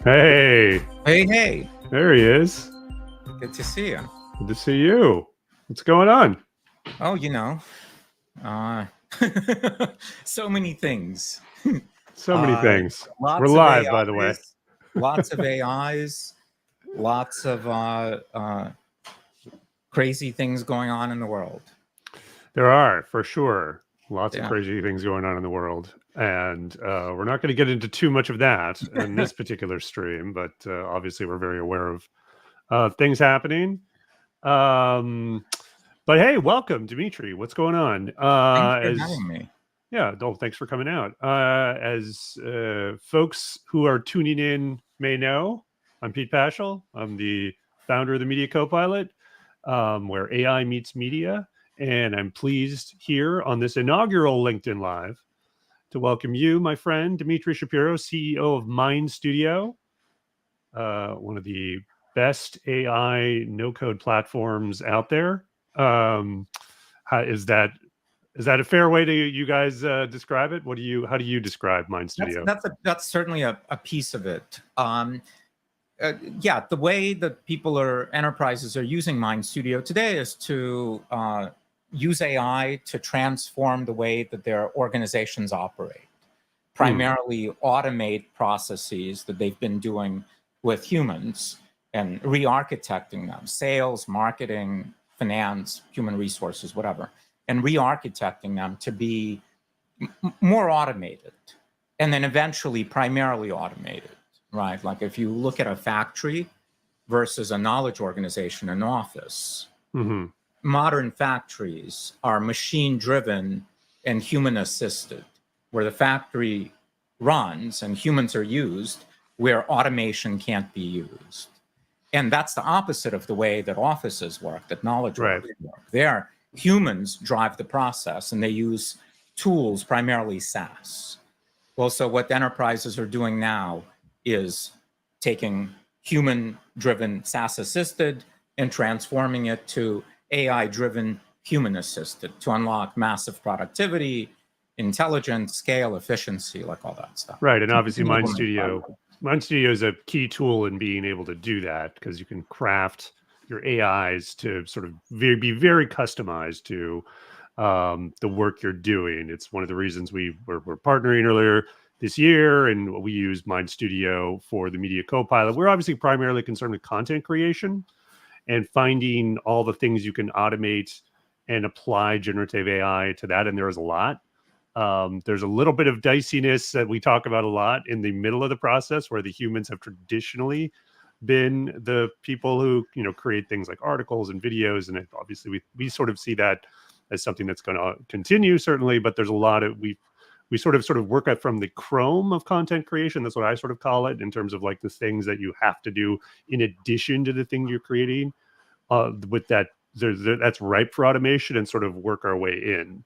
Hey, Hey, there he is. good to see you. Good to see you. What's going on? Oh, uh, so many things. So many things. We're Lots of live, by the way. AIs, lots of AIs, lots of crazy things going on in the world. There are, for sure, lots of Yeah. crazy things going on in the world. And we're not going to get into too much of that in this particular stream, but obviously we're very aware of things happening. But hey, welcome, Dmitry. What's going on? Thanks for having me. Yeah, thanks for coming out. As folks who are tuning in may know, I'm Pete Pachal. I'm the founder of the Media Copilot, where AI meets media. And I'm pleased here on this inaugural LinkedIn Live to welcome you, my friend, Dmitry Shapiro, CEO of MindStudio, one of the best AI no-code platforms out there. Is that a fair way to you guys describe it? How do you describe MindStudio? That's certainly a piece of it. Yeah, the way that enterprises are using MindStudio today is to use AI to transform the way that their organizations operate, primarily automate processes that they've been doing with humans and re-architecting them, sales, marketing, finance, human resources, whatever, and re-architecting them to be more automated and then eventually primarily automated, right? Like if you look at a factory versus a knowledge organization, an office, modern factories are machine-driven and human-assisted, where the factory runs and humans are used, where automation can't be used. And that's the opposite of the way that offices work, that knowledge work. There, humans drive the process, and they use tools, primarily SaaS. Well, so what enterprises are doing now is taking human-driven SaaS-assisted and transforming it to AI-driven human-assisted to unlock massive productivity, intelligence, scale, efficiency, like all that stuff. Right, and obviously MindStudio is a key tool in being able to do that because you can craft your AIs to sort of be very customized to the work you're doing. It's one of the reasons we're partnering earlier this year, and we use MindStudio for the Media Copilot. We're obviously primarily concerned with content creation and finding all the things you can automate and apply generative AI to that. And there is a lot. There's a little bit of diciness that we talk about a lot in the middle of the process, where the humans have traditionally been the people who create things like articles and videos, and obviously we sort of see that as something that's going to continue, certainly. But there's a lot of we sort of work at from the Chrome of content creation. That's what I sort of call it, in terms of like the things that you have to do in addition to the thing you're creating. With that, that's ripe for automation, and sort of work our way in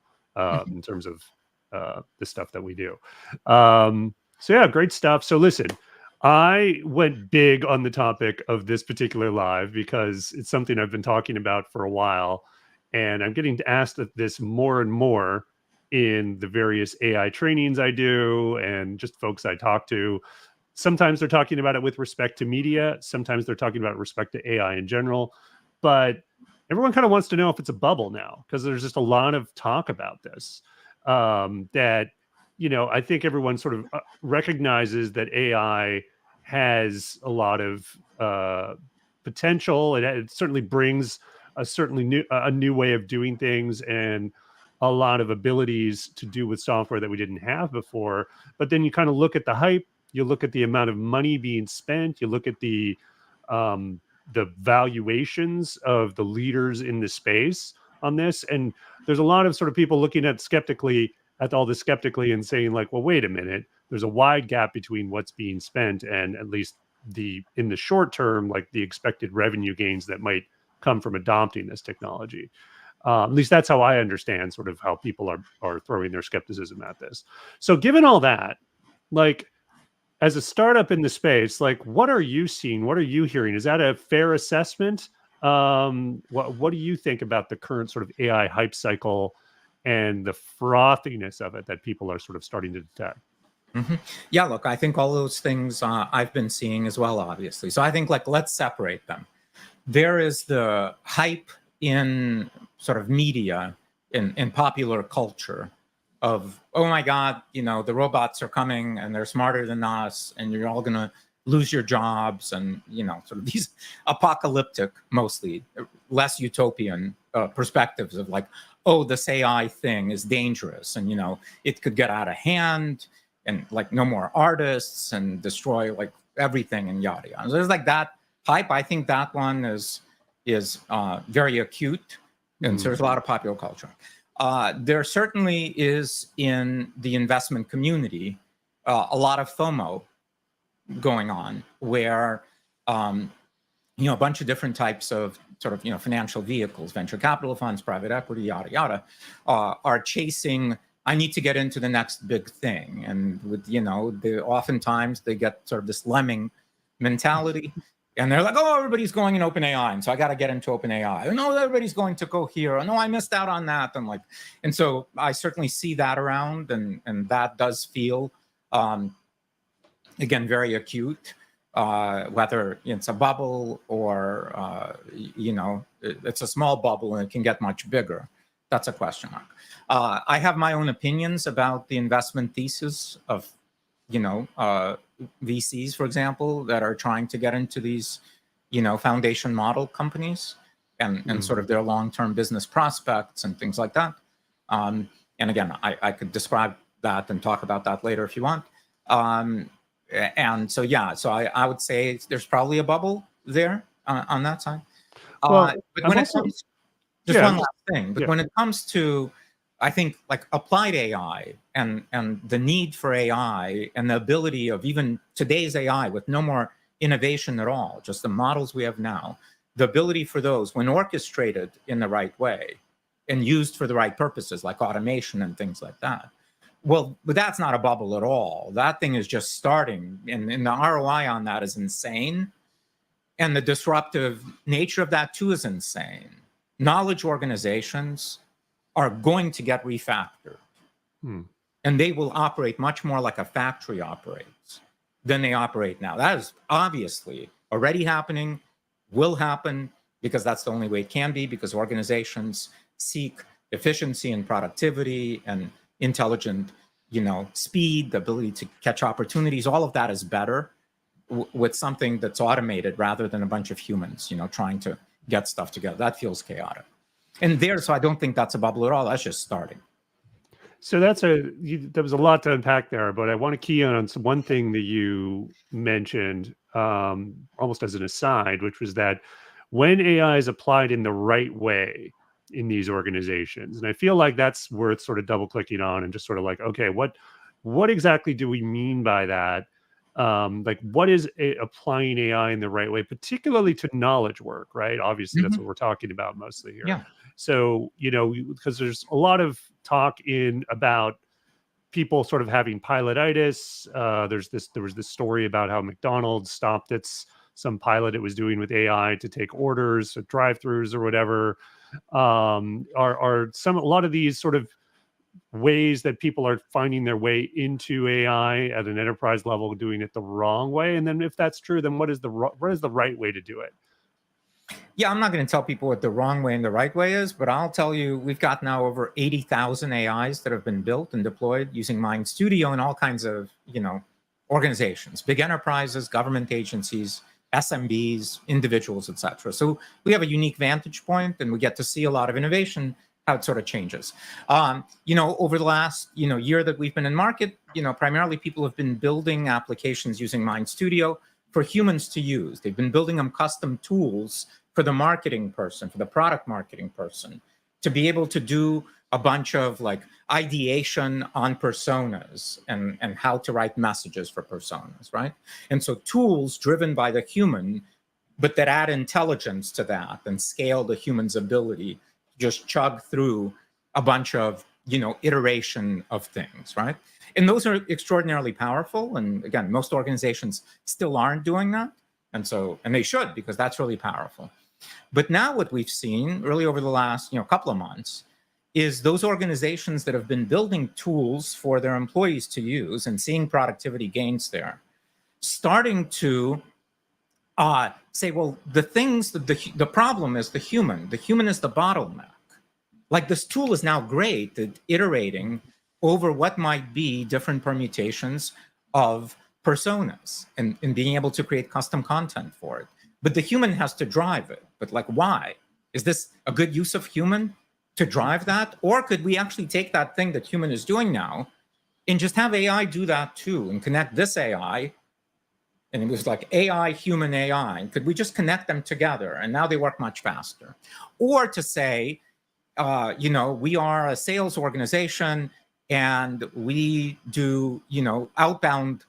terms of the stuff that we do. So yeah, great stuff. So listen, I went big on the topic of this particular live because it's something I've been talking about for a while, and I'm getting asked this more and more in the various AI trainings I do and just folks I talk to. Sometimes they're talking about it with respect to media. Sometimes they're talking about it with respect to AI in general. But everyone kind of wants to know if it's a bubble now, because there's just a lot of talk about this. That, I think everyone sort of recognizes that AI has a lot of potential. It certainly brings a new way of doing things and a lot of abilities to do with software that we didn't have before. But then you kind of look at the hype, you look at the amount of money being spent, you look at the valuations of the leaders in the space on this, and there's a lot of sort of people looking at all this skeptically and saying like, well, wait a minute, there's a wide gap between what's being spent and at least in the short term, like the expected revenue gains that might come from adopting this technology. At least that's how I understand sort of how people are throwing their skepticism at this. So given all that, like, as a startup in the space, like, what are you seeing? What are you hearing? Is that a fair assessment? What do you think about the current sort of AI hype cycle and the frothiness of it that people are sort of starting to detect? Mhm. Yeah, look, I think all those things I've been seeing as well, obviously. So I think like let's separate them. There is the hype in sort of media, in popular culture of, oh my God, the robots are coming and they're smarter than us and you're all gonna lose your jobs, and sort of these apocalyptic, mostly less utopian perspectives of like, oh, this AI thing is dangerous and it could get out of hand and like no more artists and destroy like everything and yada yada. So there's like that hype. I think that one is very acute, and so there's a lot of popular culture. There certainly is in the investment community a lot of FOMO going on, where a bunch of different types of sort of financial vehicles, venture capital funds, private equity, yada yada, are chasing. I need to get into the next big thing, and with oftentimes they get sort of this lemming mentality, and they're like, oh, everybody's going in OpenAI, and so I got to get into OpenAI. No, everybody's going to go here. Oh, no, I missed out on that, and so I certainly see that around, and that does feel again very acute. Whether it's a bubble or it's a small bubble and it can get much bigger, that's a question mark. I have my own opinions about the investment thesis of VCs, for example, that are trying to get into these foundation model companies and sort of their long-term business prospects and things like that. And again, I could describe that and talk about that later if you want. And so, yeah, so I would say there's probably a bubble there on that side. Well, but when it comes, just one last thing, but when it comes to, I think, like applied AI and the need for AI and the ability of even today's AI with no more innovation at all, just the models we have now, the ability for those, when orchestrated in the right way and used for the right purposes, like automation and things like that, well, but that's not a bubble at all. That thing is just starting, and the ROI on that is insane. And the disruptive nature of that too is insane. Knowledge organizations are going to get refactored. And they will operate much more like a factory operates than they operate now. That is obviously already happening, will happen, because that's the only way it can be, because organizations seek efficiency and productivity and intelligent, speed, the ability to catch opportunities. All of that is better with something that's automated rather than a bunch of humans, trying to get stuff together. That feels chaotic. And so I don't think that's a bubble at all. That's just starting. So there was a lot to unpack there, but I want to key on one thing that you mentioned almost as an aside, which was that when AI is applied in the right way in these organizations, and I feel like that's worth sort of double clicking on and just sort of like, okay, what exactly do we mean by that? Like, what is applying AI in the right way, particularly to knowledge work, right? Obviously, that's what we're talking about mostly here. Yeah. So, because there's a lot of talk about people sort of having pilotitis. There was this story about how McDonald's stopped some pilot it was doing with AI to take orders at drive-throughs or whatever. Are a lot of these sort of ways that people are finding their way into AI at an enterprise level, doing it the wrong way? And then if that's true, then what is the right way to do it? Yeah, I'm not going to tell people what the wrong way and the right way is, but I'll tell you, we've got now over 80,000 AIs that have been built and deployed using MindStudio in all kinds of, organizations, big enterprises, government agencies, SMBs, individuals, etc. So we have a unique vantage point, and we get to see a lot of innovation, how it sort of changes. Over the last, year that we've been in market, primarily people have been building applications using MindStudio for humans to use. They've been building them custom tools for the marketing person, for the product marketing person, to be able to do a bunch of like ideation on personas and how to write messages for personas, right? And so tools driven by the human, but that add intelligence to that and scale the human's ability to just chug through a bunch of, iteration of things, right? And those are extraordinarily powerful. And again, most organizations still aren't doing that. And they should, because that's really powerful. But now what we've seen really over the last, couple of months is those organizations that have been building tools for their employees to use and seeing productivity gains there, starting to say, well, the problem is the human. The human is the bottleneck. Like, this tool is now great at iterating over what might be different permutations of personas and being able to create custom content for it. But the human has to drive it. But like, why? Is this a good use of human to drive that? Or could we actually take that thing that human is doing now and just have AI do that too, and connect this AI? And it was like AI, human AI. And could we just connect them together? And now they work much faster. Or to say, we are a sales organization and we do, outbound,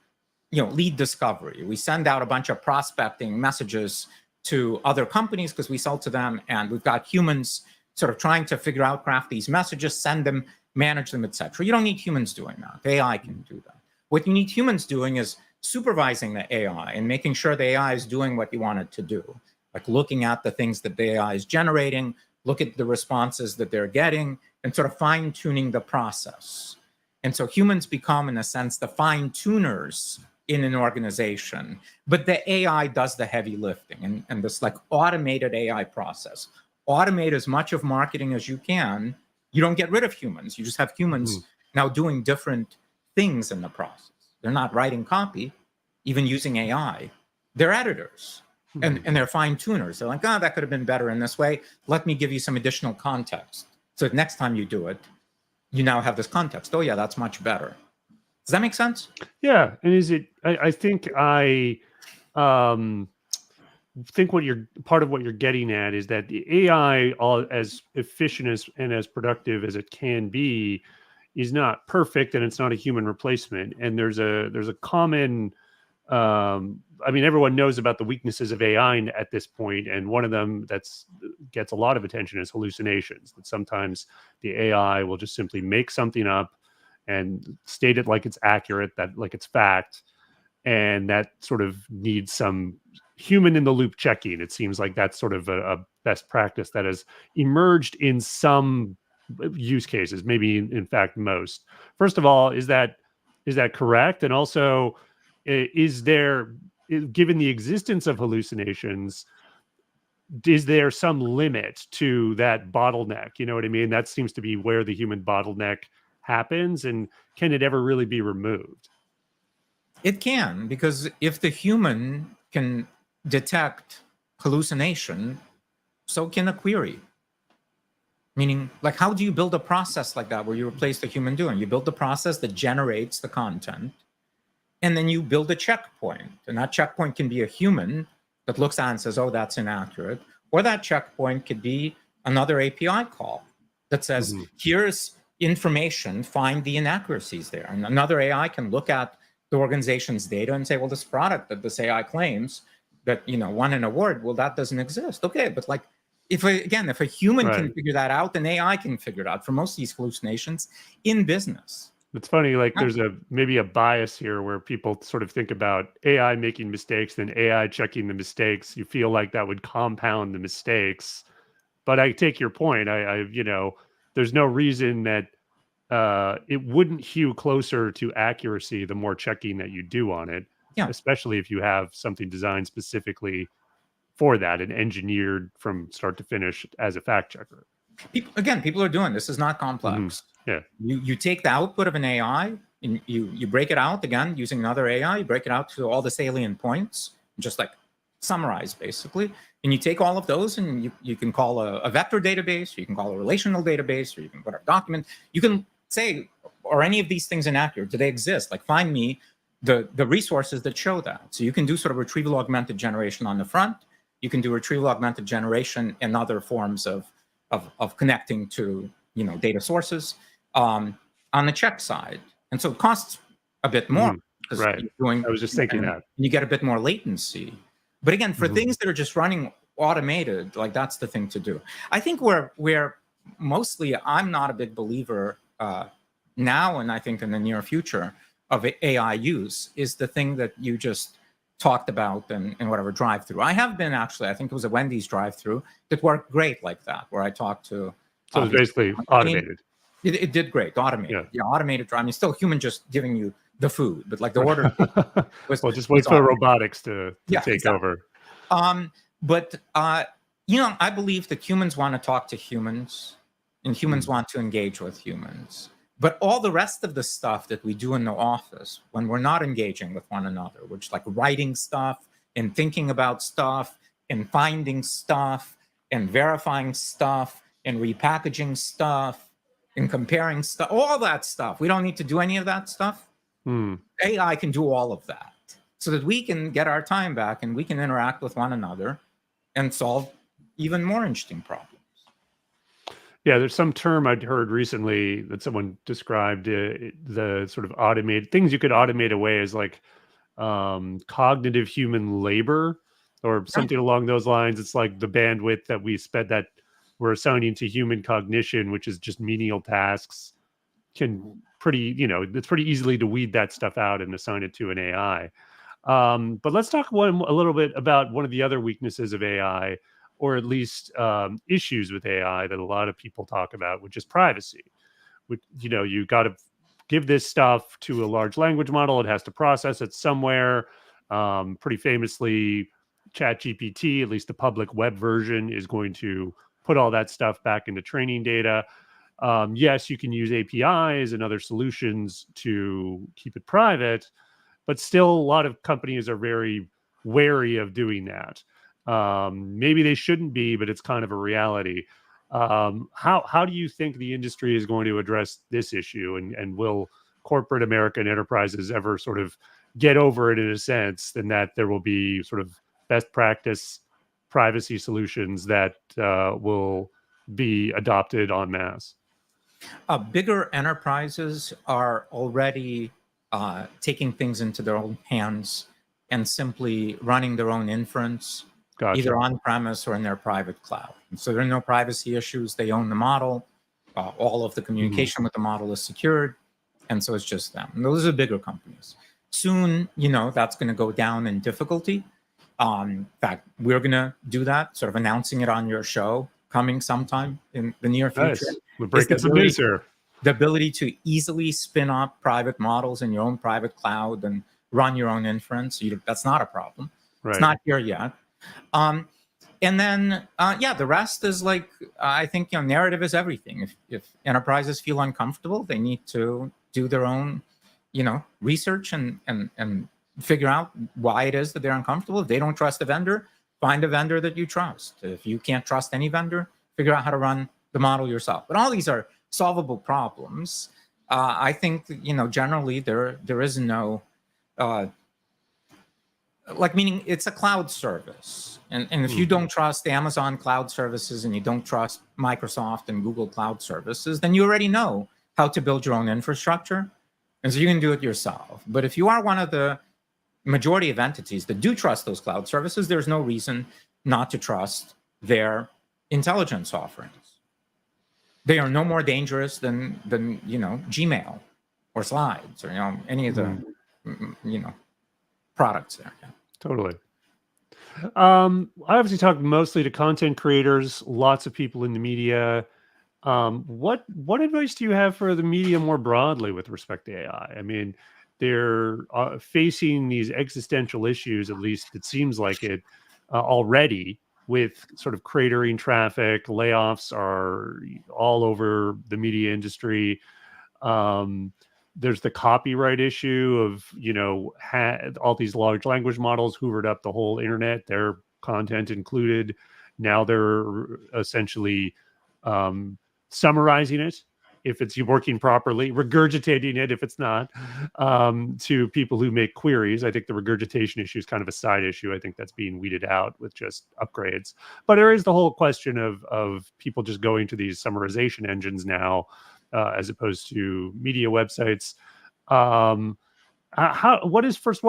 lead discovery. We send out a bunch of prospecting messages to other companies because we sell to them, and we've got humans sort of trying to figure out, craft these messages, send them, manage them, etc. You don't need humans doing that. AI can do that. What you need humans doing is supervising the AI and making sure the AI is doing what you want it to do, like looking at the things that the AI is generating, look at the responses that they're getting, and sort of fine-tuning the process. And so humans become, in a sense, the fine-tuners in an organization, but the AI does the heavy lifting. And this like automated AI process. Automate as much of marketing as you can. You don't get rid of humans. You just have humans now doing different things in the process. They're not writing copy, even using AI. They're editors. And they're fine tuners. They're like, that could have been better in this way. Let me give you some additional context. So next time you do it, you now have this context. Oh yeah, that's much better. Does that make sense? Yeah. And is it, I think part of what you're getting at is that the AI, all as efficient and as productive as it can be, is not perfect, and it's not a human replacement. And there's a common, everyone knows about the weaknesses of AI at this point, and one of them gets a lot of attention is hallucinations. That sometimes the AI will just simply make something up and state it like it's accurate, that like it's fact, and that sort of needs some human in the loop checking. It seems like that's sort of a best practice that has emerged in some use cases, maybe in fact most. First of all, is that correct? And also, is there, given the existence of hallucinations, is there some limit to that bottleneck? You know what I mean? That seems to be where the human bottleneck happens. And can it ever really be removed? It can, because if the human can detect hallucination, so can a query. Meaning, like, how do you build a process like that where you replace the human doing? You build the process that generates the content, and then you build a checkpoint. And that checkpoint can be a human that looks at it and says, oh, that's inaccurate. Or that checkpoint could be another API call that says, here's information, find the inaccuracies there. And another AI can look at the organization's data and say, well, this product that this AI claims that, won an award, well, that doesn't exist. Okay, but like, if a human can figure that out, then AI can figure it out for most of these hallucinations in business. It's funny, like there's maybe a bias here where people sort of think about AI making mistakes, then AI checking the mistakes. You feel like that would compound the mistakes. But I take your point. There's no reason that it wouldn't hew closer to accuracy the more checking that you do on it, especially if you have something designed specifically for that and engineered from start to finish as a fact checker. People are doing this. Is not complex. Yeah. You take the output of an AI and you break it out again using another AI. You break it out to all the salient points, just like summarize basically. And you take all of those and you can call a vector database, or you can call a relational database, or you can put a document. You can say, are any of these things inaccurate? Do they exist? Like, find me the resources that show that. So you can do sort of retrieval augmented generation on the front. You can do retrieval augmented generation and other forms of connecting to data sources on the check side. And so it costs a bit more. Right. I was just thinking that. You get a bit more latency. But again, for things that are just running automated, like, that's the thing to do. I think we're mostly, I'm not a big believer now, and I think in the near future, of AI use is the thing that you just talked about and whatever drive-through. I have been actually, I think it was a Wendy's drive-through that worked great like that, where I talked to So it's obviously. basically I mean, automated. it did great, automated. Yeah. Yeah, automated. I mean, still human just giving you the food, but like the order was Well, just was wait for automated. robotics to Yeah, take exactly. over. But you know, I believe that humans want to talk to humans, and humans want to engage with humans. But all the rest of the stuff that we do in the office when we're not engaging with one another, which like writing stuff and thinking about stuff and finding stuff and verifying stuff and repackaging stuff and comparing stuff, all that stuff. We don't need to do any of that stuff. AI can do all of that so that we can get our time back and we can interact with one another and solve even more interesting problems. Yeah, there's some term I'd heard recently that someone described the sort of automated things you could automate away as like cognitive human labor or Right. something along those lines. It's like the bandwidth that we spent that we're assigning to human cognition, which is just menial tasks, can pretty, it's pretty easily to weed that stuff out and assign it to an AI. But let's talk a little bit about one of the other weaknesses of AI, or at least issues with AI that a lot of people talk about, which is privacy. Which, you got to give this stuff to a large language model. It has to process it somewhere. Pretty famously, ChatGPT, at least the public web version, is going to put all that stuff back into training data. Yes, you can use APIs and other solutions to keep it private, but still a lot of companies are very wary of doing that. Maybe they shouldn't be, but it's kind of a reality. How do you think the industry is going to address this issue, and will corporate American enterprises ever sort of get over it in a sense, and that there will be sort of best practice privacy solutions that will be adopted en masse? Bigger enterprises are already taking things into their own hands and simply running their own inference, Gotcha. either on premise or in their private cloud. And so there are no privacy issues. They own the model. All of the communication with the model is secured. And so it's just them. And those are bigger companies. Soon, that's going to go down in difficulty. In fact, we're going to do that, sort of announcing it on your show coming sometime in the near future. Nice. We're breaking some news here. The ability to easily spin up private models in your own private cloud and run your own inference. That's not a problem. Right. It's not here yet. And then, the rest is like, I think, narrative is everything. If enterprises feel uncomfortable, they need to do their own, research and figure out why it is that they're uncomfortable. If they don't trust a vendor, find a vendor that you trust. If you can't trust any vendor, figure out how to run the model yourself. But all these are solvable problems. I think, generally there is no, meaning it's a cloud service. And if you don't trust Amazon cloud services and you don't trust Microsoft and Google cloud services, then you already know how to build your own infrastructure. And so you can do it yourself. But if you are one of the majority of entities that do trust those cloud services, there's no reason not to trust their intelligence offerings. They are no more dangerous than Gmail or Slides or any of the products there. Yeah. Totally. I obviously talk mostly to content creators, lots of people in the media. What advice do you have for the media more broadly with respect to AI? I mean, they're facing these existential issues, at least it seems like it already, with sort of cratering traffic. Layoffs are all over the media industry. There's the copyright issue of, all these large language models hoovered up the whole internet, their content included. Now they're essentially summarizing it if it's working properly, regurgitating it if it's not, to people who make queries. I think the regurgitation issue is kind of a side issue. I think that's being weeded out with just upgrades. But there is the whole question of people just going to these summarization engines now, as opposed to media websites. What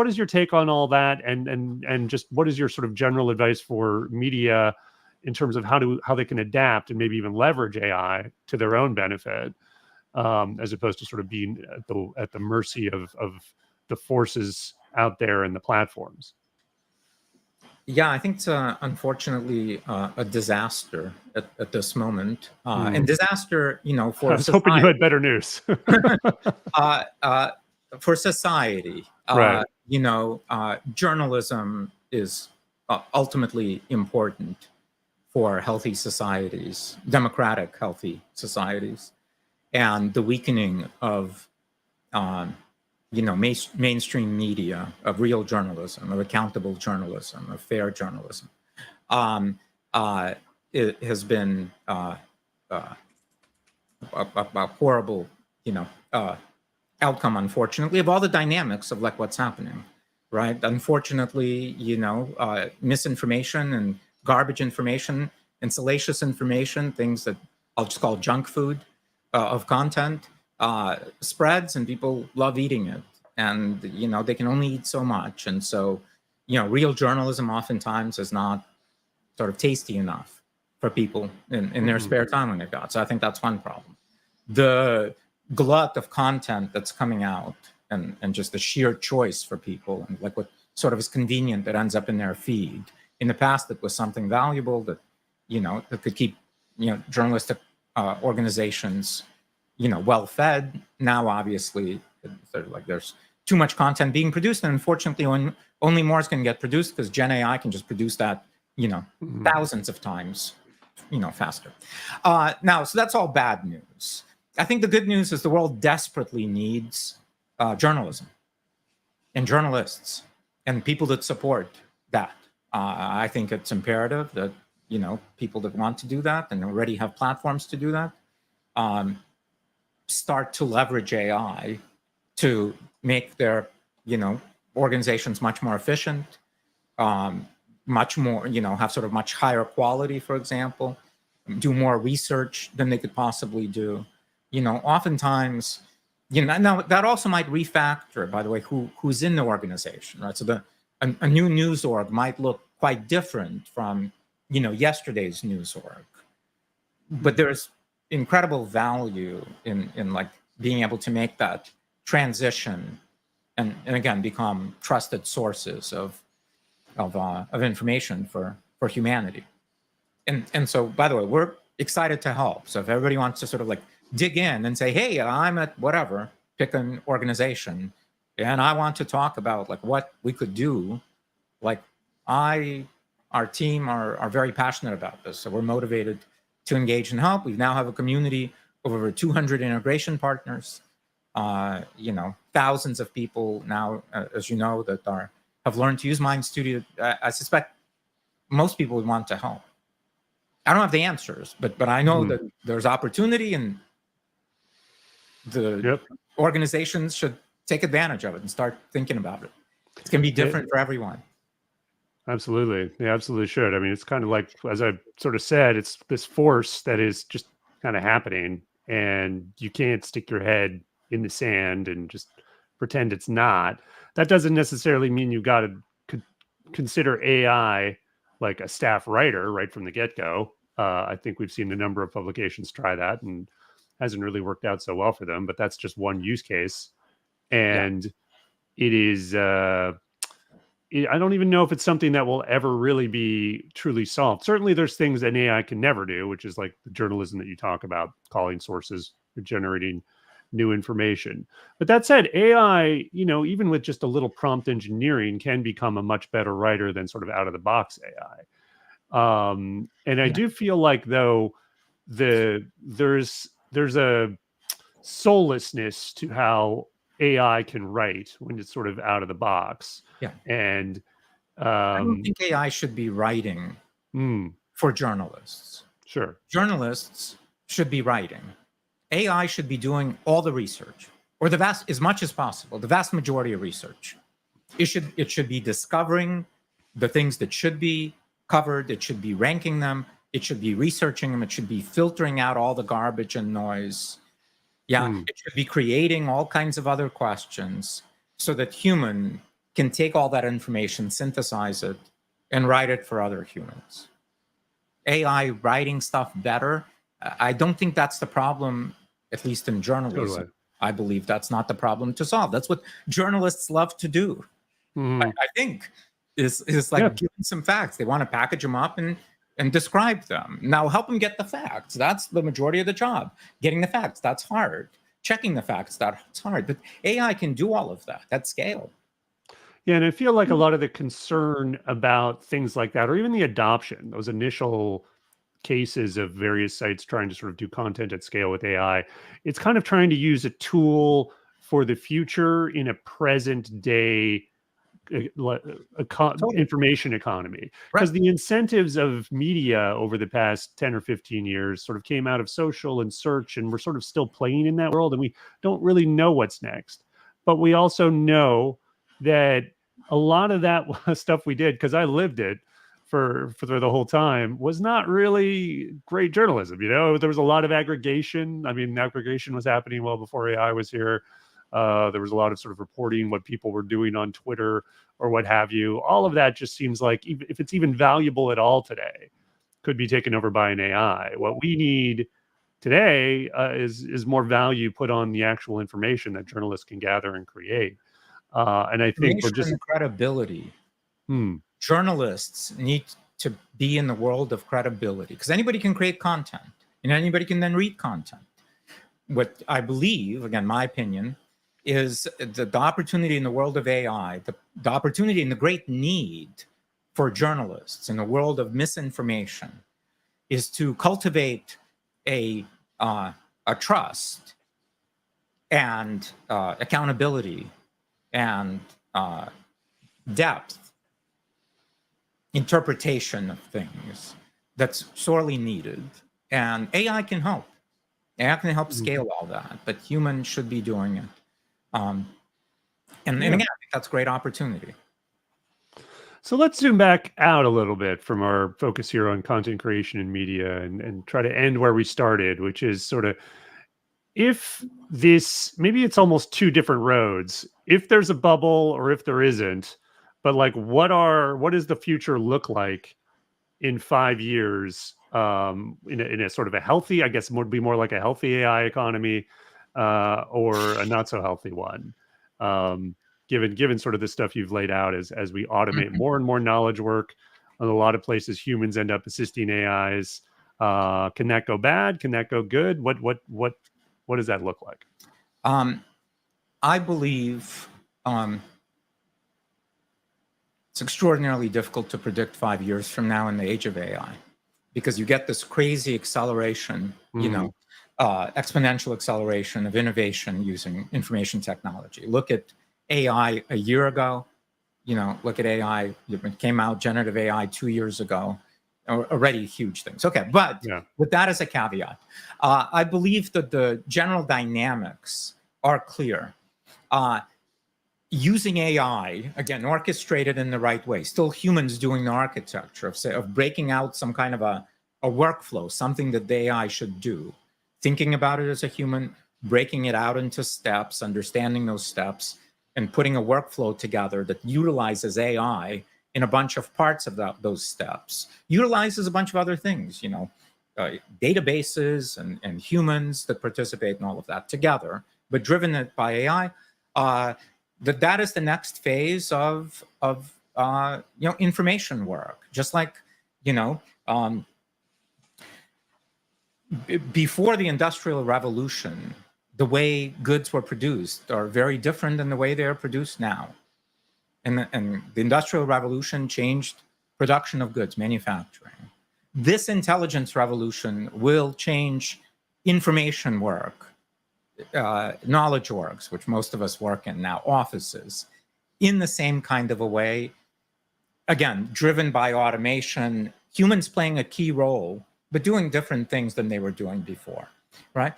is your take on all that, and just what is your sort of general advice for media in terms of how they can adapt and maybe even leverage AI to their own benefit, as opposed to sort of being at the mercy of the forces out there and the platforms? Yeah, I think it's unfortunately a disaster at this moment. And disaster, I for was hoping you society. had better news. uh, uh, for society, Right. journalism is ultimately important for healthy societies, democratic, healthy societies, and the weakening of, um, mainstream media, of real journalism, of accountable journalism, of fair journalism, um, uh, it has been uh, a horrible, you know, outcome, unfortunately, of all the dynamics of like what's happening, right? Unfortunately, misinformation and garbage information and salacious information, things that I'll just call junk food of content, spreads, and people love eating it. And, they can only eat so much. And so, real journalism oftentimes is not sort of tasty enough for people in their spare time when they've got. So I think that's one problem. The glut of content that's coming out, and just the sheer choice for people, and like what sort of is convenient that ends up in their feed. In the past, it was something valuable that, that could keep, journalistic organizations, well fed. Now, obviously, there's too much content being produced, and unfortunately, only more is going to get produced because Gen AI can just produce that, thousands of times, faster. Now, so that's all bad news. I think the good news is the world desperately needs journalism and journalists and people that support that. I think it's imperative that, people that want to do that and already have platforms to do that, start to leverage AI to make their, organizations much more efficient, much more, have sort of much higher quality, for example, do more research than they could possibly do. Oftentimes, now that also might refactor, by the way, who's in the organization, right? So a new news org might look quite different from, yesterday's news org. But there's incredible value in like being able to make that transition and again become trusted sources of information for humanity. And so, by the way, we're excited to help. So if everybody wants to sort of like dig in and say, hey, I'm at whatever, pick an organization, and I want to talk about like what we could do, like our team are very passionate about this. So we're motivated to engage and help. We now have a community of over 200 integration partners, thousands of people now, as you know, that have learned to use MindStudio. I suspect most people would want to help. I don't have the answers, but I know that there's opportunity, and the organizations should take advantage of it and start thinking about it. It's going to be different for everyone. Absolutely. They absolutely should. I mean, it's kind of like, as I sort of said, it's this force that is just kind of happening, and you can't stick your head in the sand and just pretend it's not. That doesn't necessarily mean you got to consider AI like a staff writer right from the get-go. I think we've seen a number of publications try that and hasn't really worked out so well for them, but that's just one use case. And it is, I don't even know if it's something that will ever really be truly solved. Certainly there's things that AI can never do, which is like the journalism that you talk about, calling sources, generating new information. But that said, AI, even with just a little prompt engineering, can become a much better writer than sort of out of the box AI. And I do feel like, though, there's a soullessness to how AI can write when it's sort of out of the box. And I don't think AI should be writing for journalists. Sure. Journalists should be writing. AI should be doing all the research, or as much as possible, the vast majority of research. It should be discovering the things that should be covered. It should be ranking them. It should be researching them. It should be filtering out all the garbage and noise. It should be creating all kinds of other questions so that human can take all that information, synthesize it, and write it for other humans. AI writing stuff better, I don't think that's the problem, at least in journalism. Totally. I believe that's not the problem to solve. That's what journalists love to do. I think. is like Yeah. giving some facts. They want to package them up and describe them. Now help them get the facts. That's the majority of the job. Getting the facts, that's hard. Checking the facts, that's hard. But AI can do all of that at scale. Yeah, and I feel like a lot of the concern about things like that, or even the adoption, those initial cases of various sites trying to sort of do content at scale with AI, it's kind of trying to use a tool for the future in a present day Totally. information economy, Right. because the incentives of media over the past 10 or 15 years sort of came out of social and search, and we're sort of still playing in that world, and we don't really know what's next. But we also know that a lot of that stuff we did, because I lived it for the whole time, was not really great journalism. There was a lot of aggregation. I mean, aggregation was happening well before AI was here. There was a lot of sort of reporting what people were doing on Twitter or what have you. All of that just seems like, if it's even valuable at all today, could be taken over by an AI. What we need today is more value put on the actual information that journalists can gather and create. And I think we're just Information credibility. hmm, Journalists need to be in the world of credibility, because anybody can create content and anybody can then read content. What I believe, again, my opinion, is the opportunity in the world of AI, the opportunity and the great need for journalists in the world of misinformation is to cultivate a trust and accountability and depth interpretation of things that's sorely needed. And AI can help. AI can help scale all that, but humans should be doing it. And again, I think that's a great opportunity. So let's zoom back out a little bit from our focus here on content creation and media, and try to end where we started, which is sort of, if this, maybe it's almost two different roads, if there's a bubble or if there isn't, but like, what does the future look like in 5 years, in a sort of a healthy, I guess would be more like a healthy AI economy, or a not so healthy one, given sort of the stuff you've laid out, as we automate more and more knowledge work. In a lot of places, humans end up assisting AIs. Can that go bad? Can that go good? What does that look like? I believe it's extraordinarily difficult to predict 5 years from now in the age of AI, because you get this crazy acceleration, exponential acceleration of innovation using information technology. Look at AI a year ago. Look at AI. It came out, generative AI, 2 years ago. Already huge things. Okay, but with that as a caveat, I believe that the general dynamics are clear. Using AI, again, orchestrated in the right way, still humans doing the architecture of breaking out some kind of a workflow, something that the AI should do, thinking about it as a human, breaking it out into steps, understanding those steps, and putting a workflow together that utilizes AI in a bunch of parts of those steps, utilizes a bunch of other things, databases and humans that participate in all of that together, but driven by AI. That is the next phase of information work. Just like before the Industrial Revolution, the way goods were produced are very different than the way they are produced now. And the Industrial Revolution changed production of goods, manufacturing. This intelligence revolution will change information work, knowledge works, which most of us work in now, offices, in the same kind of a way. Again, driven by automation, humans playing a key role, but doing different things than they were doing before, right?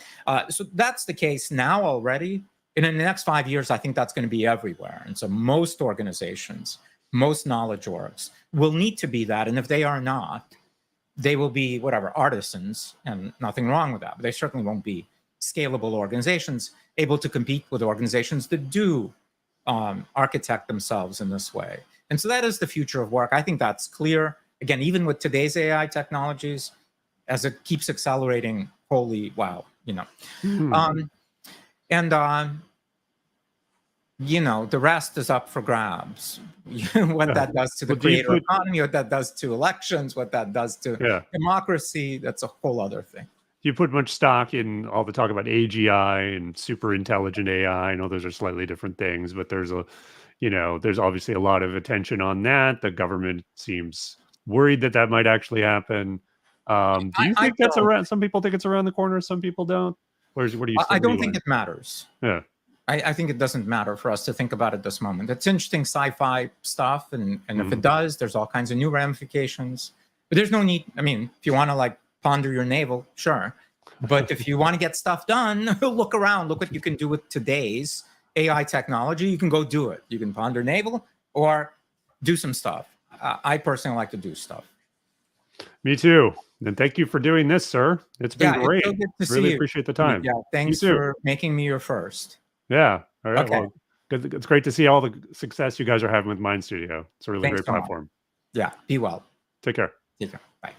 So that's the case now already. And in the next 5 years, I think that's going to be everywhere. And so most organizations, most knowledge orgs will need to be that. And if they are not, they will be artisans, and nothing wrong with that. But they certainly won't be scalable organizations able to compete with organizations that do architect themselves in this way. And so that is the future of work. I think that's clear. Again, even with today's AI technologies, as it keeps accelerating, holy wow, the rest is up for grabs. What that does to the Well, do you creator put- economy, what that does to elections, what that does to Yeah. democracy, that's a whole other thing. Do you put much stock in all the talk about AGI and super intelligent AI? I know those are slightly different things, but there's there's obviously a lot of attention on that. The government seems worried that that might actually happen. Do you I think that's don't. around? Some people think it's around the corner. Some people don't. What do you? I don't think it matters. Yeah. I think it doesn't matter for us to think about it this moment. It's interesting sci-fi stuff, and if it does, there's all kinds of new ramifications. But there's no need. I mean, if you want to like ponder your navel, sure. But if you want to get stuff done, look around. Look what you can do with today's AI technology. You can go do it. You can ponder navel or do some stuff. I personally like to do stuff. Me too. And thank you for doing this, sir. It's been great. It's so good to see Really you. appreciate the time. Yeah, thanks for making me your first. Yeah. All right. Okay. Well, it's great to see all the success you guys are having with MindStudio. It's a really Thanks great so much. platform. Yeah. Be well. Take care. Take care. Bye.